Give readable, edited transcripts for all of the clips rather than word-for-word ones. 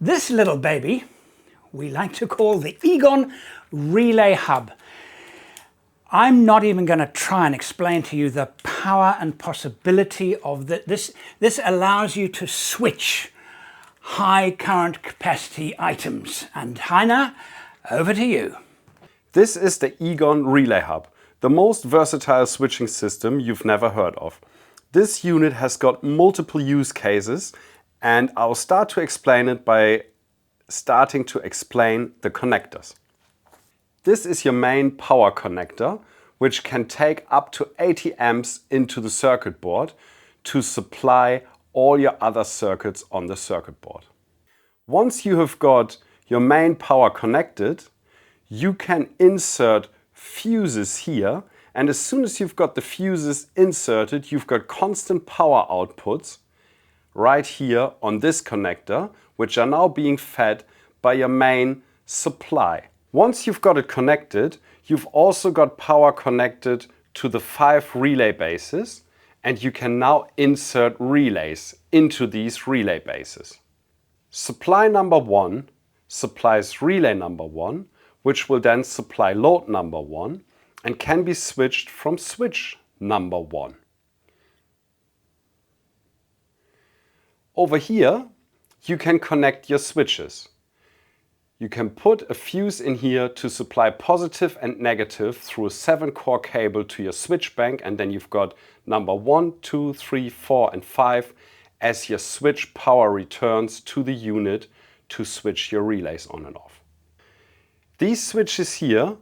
This little baby we like to call the EGON Relay Hub. I'm not even going to try and explain to you the power and possibility of this. This allows you to switch high current capacity items. And Heiner, over to you. This is the EGON Relay Hub, the most versatile switching system you've never heard of. This unit has got multiple use cases, and I'll start to explain it by starting to explain the connectors. This is your main power connector, which can take up to 80 amps into the circuit board to supply all your other circuits on the circuit board. Once you have got your main power connected, you can insert fuses here, and as soon as you've got the fuses inserted, you've got constant power outputs right here on this connector, which are now being fed by your main supply. Once you've got it connected, you've also got power connected to the 5 relay bases, and you can now insert relays into these relay bases. Supply number 1 supplies relay number 1, which will then supply load number 1 and can be switched from switch number 1. Over here, you can connect your switches. You can put a fuse in here to supply positive and negative through a 7-core cable to your switch bank, and then you've got number 1, 2, 3, 4 and 5 as your switch power returns to the unit to switch your relays on and off. These switches here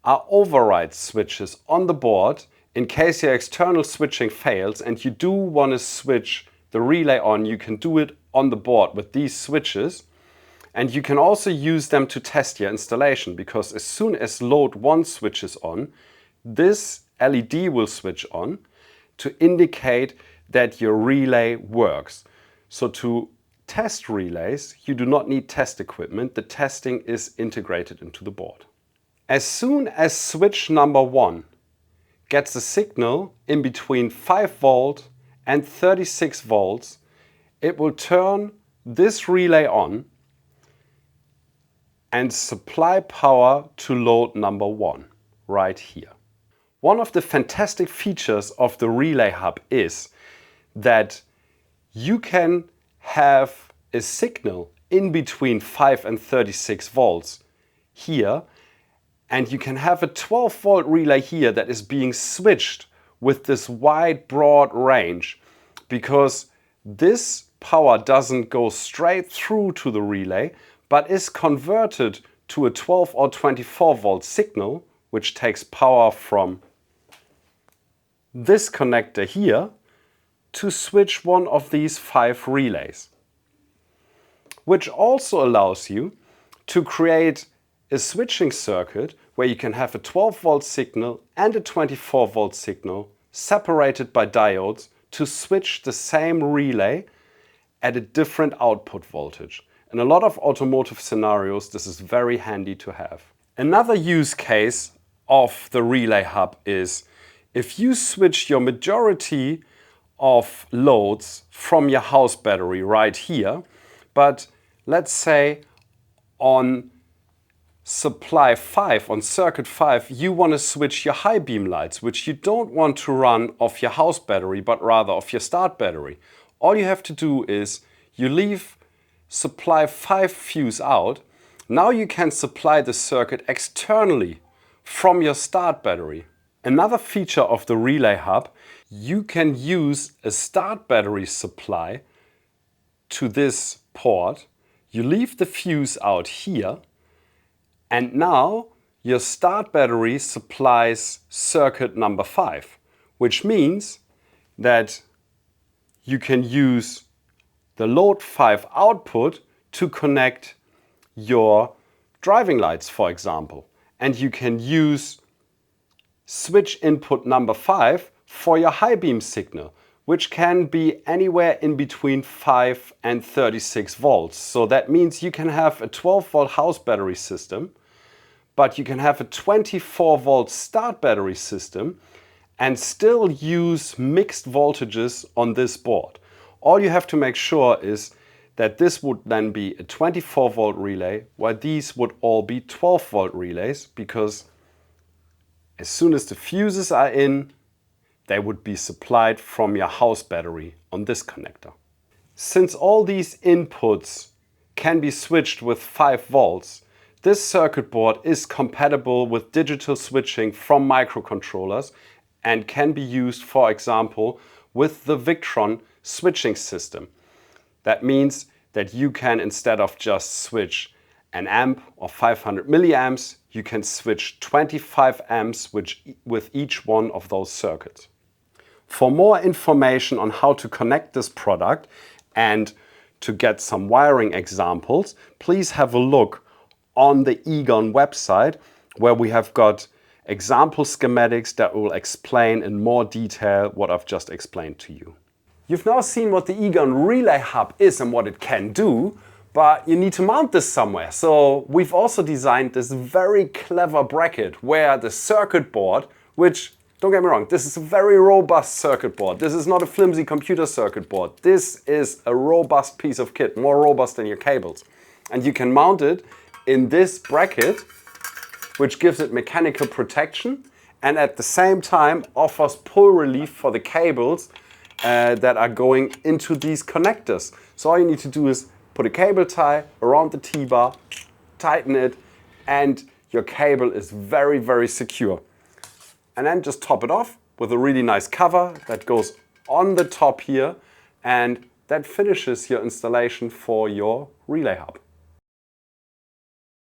are override switches on the board in case your external switching fails and you do want to switch the relay on. You can do it on the board with these switches, and you can also use them to test your installation, because as soon as load 1 switches on, this LED will switch on to indicate that your relay works. So to test relays, you do not need test equipment. The testing is integrated into the board. As soon as switch number 1 gets a signal in between 5 volt and 36 volts, it will turn this relay on and supply power to load number 1 right here. One of the fantastic features of the Relay Hub is that you can have a signal in between 5 and 36 volts here, and you can have a 12 volt relay here that is being switched with this wide broad range, because this power doesn't go straight through to the relay but is converted to a 12 or 24 volt signal, which takes power from this connector here to switch one of these 5 relays, which also allows you to create a switching circuit where you can have a 12 volt signal and a 24 volt signal separated by diodes to switch the same relay at a different output voltage. In a lot of automotive scenarios, this is very handy to have. Another use case of the Relay Hub is if you switch your majority of loads from your house battery right here, but let's say on supply 5, on circuit 5, you want to switch your high beam lights, which you don't want to run off your house battery, but rather off your start battery. All you have to do is you leave supply 5 fuse out. Now you can supply the circuit externally from your start battery. Another feature of the Relay Hub, you can use a start battery supply to this port. You leave the fuse out here, and now your start battery supplies circuit number 5, which means that you can use the load 5 output to connect your driving lights, for example. And you can use switch input number 5 for your high beam signal, which can be anywhere in between 5 and 36 volts. So that means you can have a 12 volt house battery system, but you can have a 24 volt start battery system and still use mixed voltages on this board. All you have to make sure is that this would then be a 24 volt relay, while these would all be 12 volt relays, because as soon as the fuses are in, they would be supplied from your house battery on this connector. Since all these inputs can be switched with 5 volts, this circuit board is compatible with digital switching from microcontrollers and can be used, for example, with the Victron switching system. That means that you can, instead of just switch an amp or 500 milliamps, you can switch 25 amps with each one of those circuits. For more information on how to connect this product and to get some wiring examples, please have a look on the EGON website, where we have got example schematics that will explain in more detail what I've just explained to you. You've now seen what the EGON Relay Hub is and what it can do, but you need to mount this somewhere. So we've also designed this very clever bracket where the circuit board, which, don't get me wrong, this is a very robust circuit board. This is not a flimsy computer circuit board. This is a robust piece of kit, more robust than your cables. And you can mount it in this bracket, which gives it mechanical protection and at the same time offers pull relief for the cables that are going into these connectors. So all you need to do is put a cable tie around the T-bar, tighten it, and your cable is very, very secure. And then just top it off with a really nice cover that goes on the top here, and that finishes your installation for your relay hub.